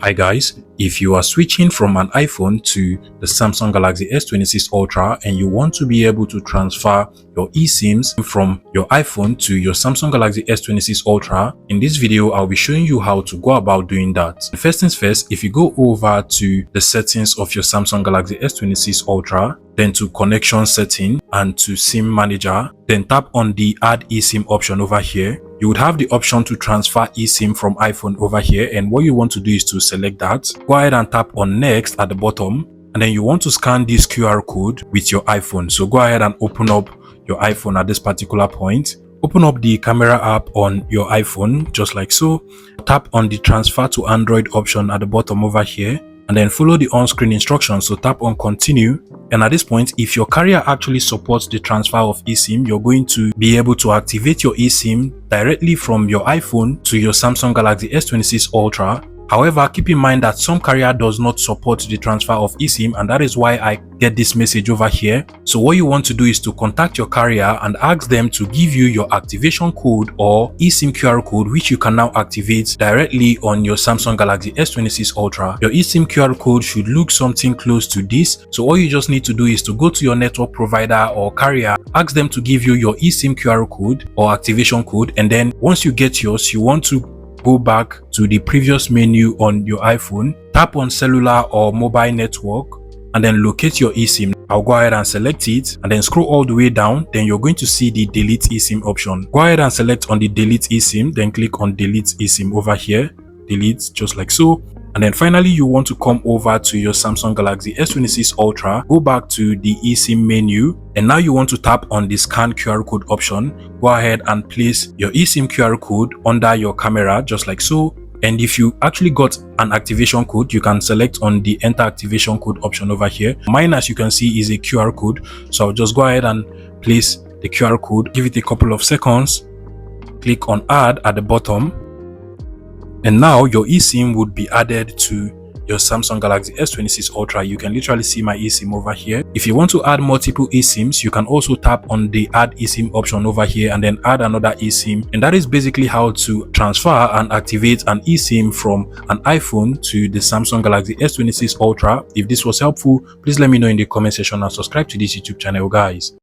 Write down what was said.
Hi guys, if you are switching from an iPhone to the Samsung Galaxy S26 Ultra and you want to be able to transfer your eSIMs from your iPhone to your Samsung Galaxy S26 Ultra, in this video I'll be showing you how to go about doing that. First things first, if you go over to the settings of your Samsung Galaxy S26 Ultra, then to connection setting and to SIM manager, then tap on the add eSIM option over here. You would have the option to transfer eSIM from iPhone over here, and what you want to do is to select that. Go ahead and tap on next at the bottom, and then you want to scan this QR code with your iPhone. So go ahead and open up your iPhone at this particular point. Open up the camera app on your iPhone just like so. Tap on the transfer to Android option at the bottom over here, and then follow the on-screen instructions. So tap on continue. And at this point, if your carrier actually supports the transfer of eSIM, you're going to be able to activate your eSIM directly from your iPhone to your Samsung Galaxy S26 Ultra. However, keep in mind that some carrier does not support the transfer of eSIM, and that is why I get this message over here. So what you want to do is to contact your carrier and ask them to give you your activation code or eSIM QR code, which you can now activate directly on your Samsung Galaxy S26 Ultra. Your eSIM QR code should look something close to this. So all you just need to do is to go to your network provider or carrier, ask them to give you your eSIM QR code or activation code, and then once you get yours, you want to go back to the previous menu on your iPhone, tap on cellular or mobile network, and then locate your eSIM. I'll go ahead and select it and then scroll all the way down. Then you're going to see the delete eSIM option. Go ahead and select on the delete eSIM, then click on delete eSIM over here. Delete just like so. And then finally, you want to come over to your Samsung Galaxy S26 Ultra, go back to the eSIM menu, and now you want to tap on the scan QR code option. Go ahead and place your eSIM QR code under your camera just like so. And if you actually got an activation code, you can select on the enter activation code option over here. Mine, as you can see, is a QR code. So I'll just go ahead and place the QR code, give it a couple of seconds, click on add at the bottom. And now your eSIM would be added to your Samsung Galaxy S26 Ultra. You can literally see my eSIM over here. If you want to add multiple eSIMs, you can also tap on the add eSIM option over here and then add another eSIM. And that is basically how to transfer and activate an eSIM from an iPhone to the Samsung Galaxy S26 Ultra. If this was helpful, please let me know in the comment section and subscribe to this YouTube channel, guys.